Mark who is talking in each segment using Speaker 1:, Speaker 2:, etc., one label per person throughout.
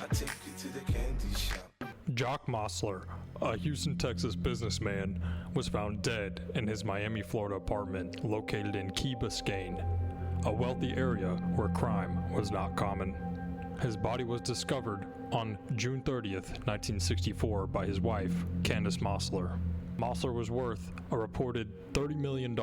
Speaker 1: I take you to the candy shop.
Speaker 2: Jock Mossler, a Houston, Texas businessman, was found dead in his Miami, Florida apartment located in Key Biscayne, a wealthy area where crime was not common. His body was discovered on June 30th, 1964 by his wife, Candace Mossler. Mossler was worth a reported $30 million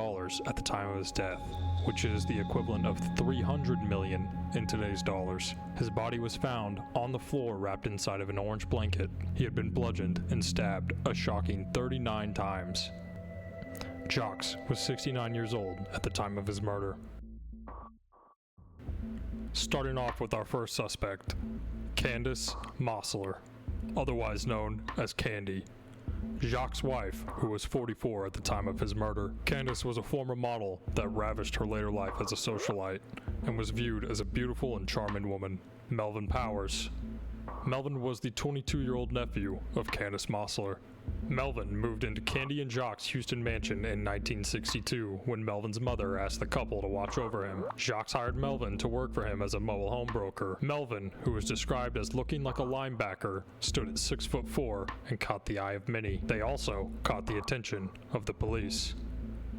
Speaker 2: at the time of his death, which is the equivalent of $300 million in today's dollars. His body was found on the floor wrapped inside of an orange blanket. He had been bludgeoned and stabbed a shocking 39 times. Jocks was 69 years old at the time of his murder. Starting off with our first suspect, Candace Mossler, otherwise known as Candy. Jacques' wife, who was 44 at the time of his murder. Candace was a former model that ravished her later life as a socialite and was viewed as a beautiful and charming woman. Melvin Powers. Melvin was the 22-year-old nephew of Candace Mossler. Melvin moved into Candy and Jacques' Houston mansion in 1962 when Melvin's mother asked the couple to watch over him. Jacques hired Melvin to work for him as a mobile home broker. Melvin, who was described as looking like a linebacker, stood at 6'4" and caught the eye of many. They also caught the attention of the police.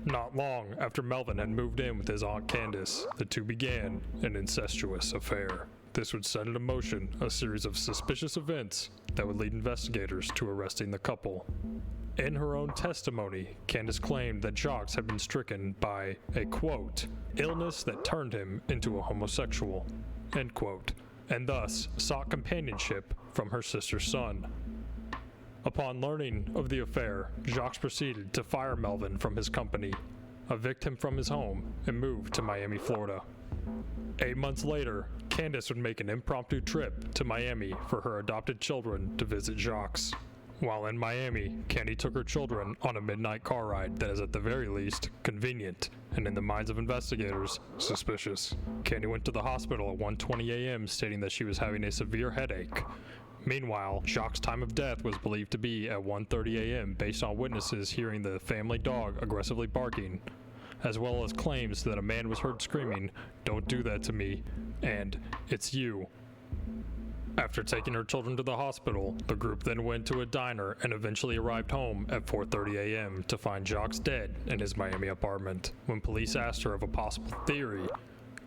Speaker 2: Not long after Melvin had moved in with his Aunt Candace, the two began an incestuous affair. This would set into motion a series of suspicious events that would lead investigators to arresting the couple. In her own testimony, Candace claimed that Jacques had been stricken by a, quote, illness that turned him into a homosexual, end quote, and thus sought companionship from her sister's son. Upon learning of the affair, Jacques proceeded to fire Melvin from his company, evict him from his home, and move to Miami, Florida. 8 months later, Candace would make an impromptu trip to Miami for her adopted children to visit Jacques. While in Miami, Candy took her children on a midnight car ride that is at the very least convenient, and in the minds of investigators, suspicious. Candy went to the hospital at 1:20 a.m. stating that she was having a severe headache. Meanwhile, Jacques' time of death was believed to be at 1:30 a.m. based on witnesses hearing the family dog aggressively barking, as well as claims that a man was heard screaming, "Don't do that to me," and "It's you." After taking her children to the hospital, the group then went to a diner and eventually arrived home at 4:30 a.m. to find Jacques dead in his Miami apartment. When police asked her of a possible theory,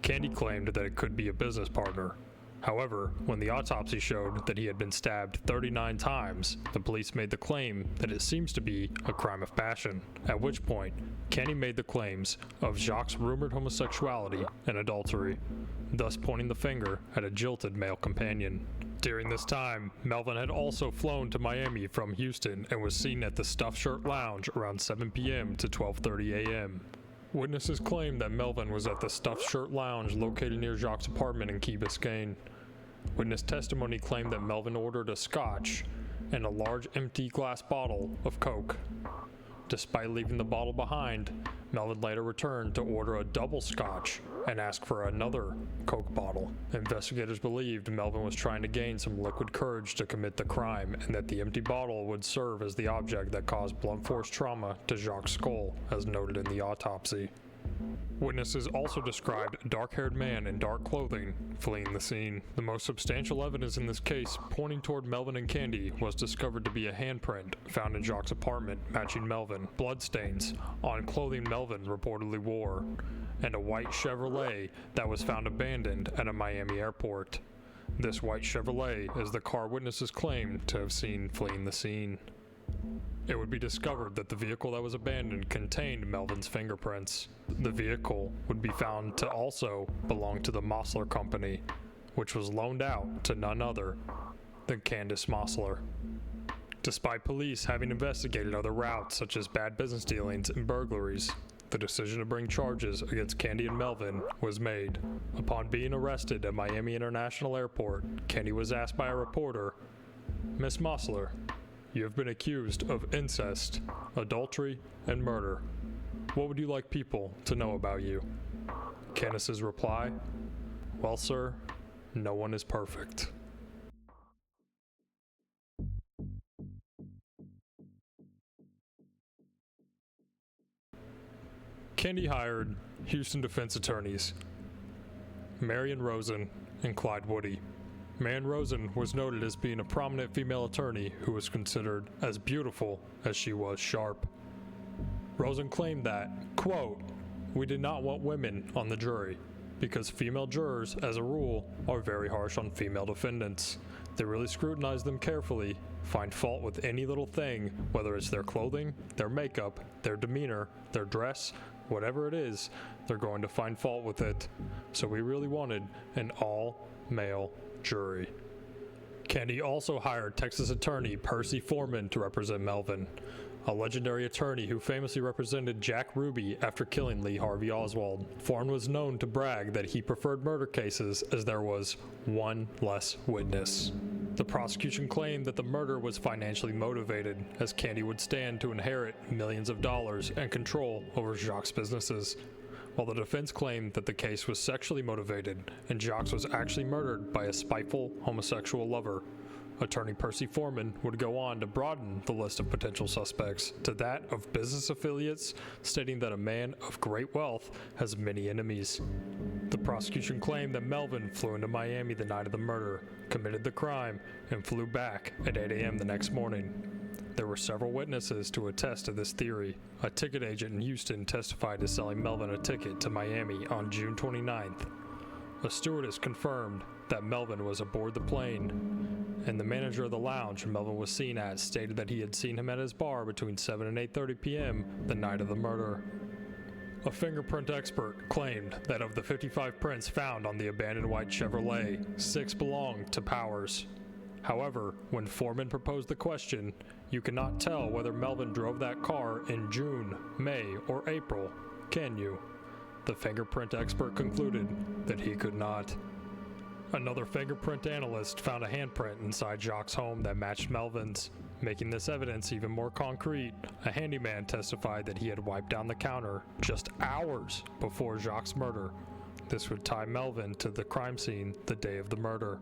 Speaker 2: Candy claimed that it could be a business partner. However, when the autopsy showed that he had been stabbed 39 times, the police made the claim that it seems to be a crime of passion, at which point, Candy made the claims of Jacques' rumored homosexuality and adultery, thus pointing the finger at a jilted male companion. During this time, Melvin had also flown to Miami from Houston and was seen at the Stuffed Shirt Lounge around 7 p.m. to 12:30 a.m. Witnesses claimed that Melvin was at the Stuffed Shirt Lounge located near Jacques' apartment in Key Biscayne. Witness testimony claimed that Melvin ordered a scotch and a large empty glass bottle of Coke. Despite leaving the bottle behind, Melvin later returned to order a double scotch and ask for another Coke bottle. Investigators believed Melvin was trying to gain some liquid courage to commit the crime and that the empty bottle would serve as the object that caused blunt force trauma to Jacques' skull, as noted in the autopsy. Witnesses also described a dark-haired man in dark clothing fleeing the scene. The most substantial evidence in this case pointing toward Melvin and Candy was discovered to be a handprint found in Jacques' apartment matching Melvin, bloodstains on clothing Melvin reportedly wore, and a white Chevrolet that was found abandoned at a Miami airport. This white Chevrolet is the car witnesses claim to have seen fleeing the scene. It would be discovered that the vehicle that was abandoned contained Melvin's fingerprints. The vehicle would be found to also belong to the Mossler Company, which was loaned out to none other than Candace Mossler. Despite police having investigated other routes such as bad business dealings and burglaries, the decision to bring charges against Candy and Melvin was made. Upon being arrested at Miami International Airport, Candy was asked by a reporter, "Miss Mossler, you have been accused of incest, adultery, and murder. What would you like people to know about you?" Candace's reply, "Well, sir, no one is perfect." Candy hired Houston defense attorneys Marion Rosen and Clyde Woody. Marianne Rosen was noted as being a prominent female attorney who was considered as beautiful as she was sharp. Rosen claimed that, quote, "We did not want women on the jury because female jurors, as a rule, are very harsh on female defendants. They really scrutinize them carefully, find fault with any little thing, whether it's their clothing, their makeup, their demeanor, their dress, whatever it is, they're going to find fault with it. So we really wanted an all-male jury." Candy also hired Texas attorney Percy Foreman to represent Melvin, a legendary attorney who famously represented Jack Ruby after killing Lee Harvey Oswald. Foreman was known to brag that he preferred murder cases as there was one less witness. The prosecution claimed that the murder was financially motivated, as Candy would stand to inherit millions of dollars and control over Jacques' businesses, while the defense claimed that the case was sexually motivated and Jacques was actually murdered by a spiteful homosexual lover. Attorney Percy Foreman would go on to broaden the list of potential suspects to that of business affiliates, stating that a man of great wealth has many enemies. The prosecution claimed that Melvin flew into Miami the night of the murder, committed the crime, and flew back at 8 a.m. the next morning. There were several witnesses to attest to this theory. A ticket agent in Houston testified to selling Melvin a ticket to Miami on June 29th. A stewardess confirmed that Melvin was aboard the plane, and the manager of the lounge Melvin was seen at stated that he had seen him at his bar between 7 and 8:30 p.m. the night of the murder. A fingerprint expert claimed that of the 55 prints found on the abandoned white Chevrolet, 6 belonged to Powers. However, when Foreman proposed the question, you cannot tell whether Melvin drove that car in June, May, or April, can you? The fingerprint expert concluded that he could not. Another fingerprint analyst found a handprint inside Jacques' home that matched Melvin's. Making this evidence even more concrete, a handyman testified that he had wiped down the counter just hours before Jacques' murder. This would tie Melvin to the crime scene the day of the murder.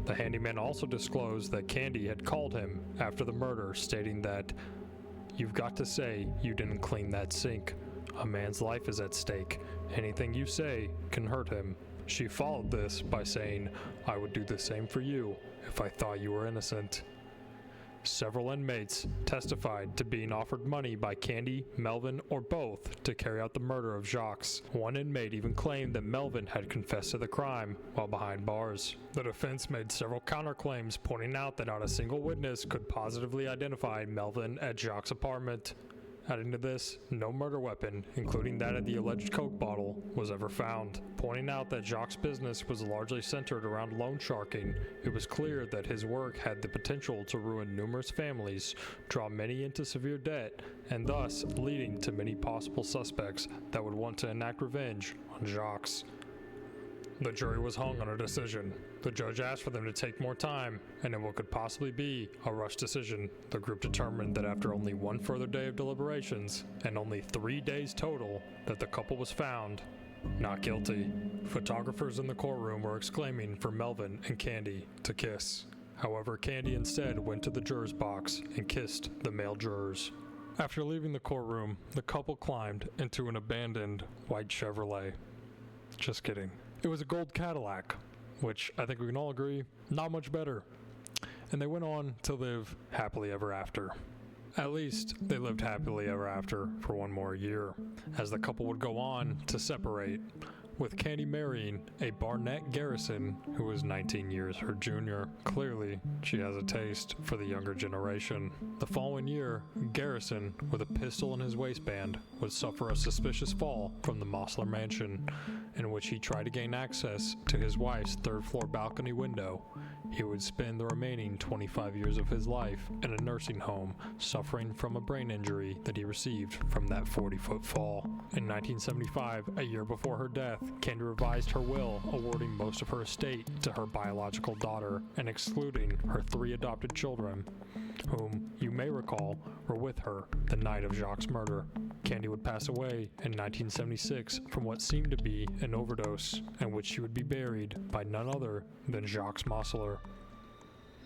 Speaker 2: The handyman also disclosed that Candy had called him after the murder, stating that, "You've got to say you didn't clean that sink. A man's life is at stake. Anything you say can hurt him." She followed this by saying, "I would do the same for you if I thought you were innocent." Several inmates testified to being offered money by Candy, Melvin, or both to carry out the murder of Jacques. One inmate even claimed that Melvin had confessed to the crime while behind bars. The defense made several counterclaims, pointing out that not a single witness could positively identify Melvin at Jacques' apartment. Adding to this, no murder weapon, including that of the alleged Coke bottle, was ever found. Pointing out that Jacques' business was largely centered around loan sharking, it was clear that his work had the potential to ruin numerous families, draw many into severe debt, and thus leading to many possible suspects that would want to enact revenge on Jacques. The jury was hung on a decision. The judge asked for them to take more time, and in what could possibly be a rushed decision, the group determined that after only one further day of deliberations, and only 3 days total, that the couple was found not guilty. Photographers in the courtroom were exclaiming for Melvin and Candy to kiss. However, Candy instead went to the juror's box and kissed the male jurors. After leaving the courtroom, the couple climbed into an abandoned white Chevrolet. Just kidding. It was a gold Cadillac, which I think we can all agree, not much better. And they went on to live happily ever after. At least, they lived happily ever after for one more year, as the couple would go on to separate, with Candy marrying a Barnett Garrison who was 19 years her junior. Clearly, she has a taste for the younger generation. The following year, Garrison, with a pistol in his waistband, would suffer a suspicious fall from the Mossler mansion, in which he tried to gain access to his wife's third-floor balcony window. He would spend the remaining 25 years of his life in a nursing home, suffering from a brain injury that he received from that 40-foot fall. In 1975, a year before her death, Candy revised her will, awarding most of her estate to her biological daughter and excluding her 3 adopted children, whom, you may recall, were with her the night of Jacques' murder. Candy would pass away in 1976 from what seemed to be an overdose, in which she would be buried by none other than Jacques Mossler.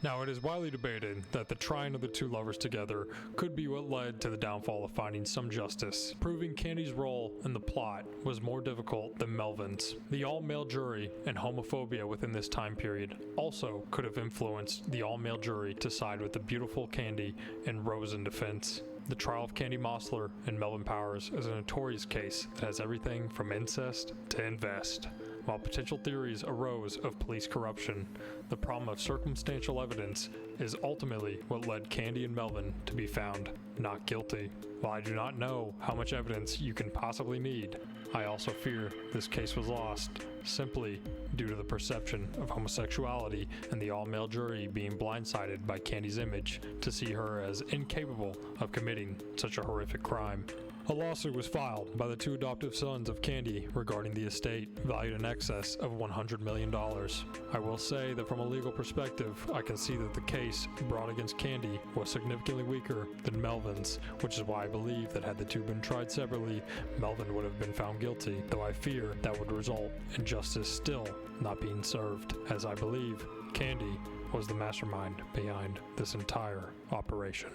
Speaker 2: Now, it is widely debated that the trying of the two lovers together could be what led to the downfall of finding some justice. Proving Candy's role in the plot was more difficult than Melvin's. The all-male jury and homophobia within this time period also could have influenced the all-male jury to side with the beautiful Candy and Rose in defense. The trial of Candy Mossler and Melvin Powers is a notorious case that has everything from incest to invest. While potential theories arose of police corruption, the problem of circumstantial evidence is ultimately what led Candy and Melvin to be found not guilty. While I do not know how much evidence you can possibly need, I also fear this case was lost simply due to the perception of homosexuality and the all-male jury being blindsided by Candy's image to see her as incapable of committing such a horrific crime. A lawsuit was filed by the two adoptive sons of Candy regarding the estate, valued in excess of $100 million. I will say that from a legal perspective, I can see that the case brought against Candy was significantly weaker than Melvin's, which is why I believe that had the two been tried separately, Melvin would have been found guilty, though I fear that would result in justice still not being served, as I believe Candy was the mastermind behind this entire operation.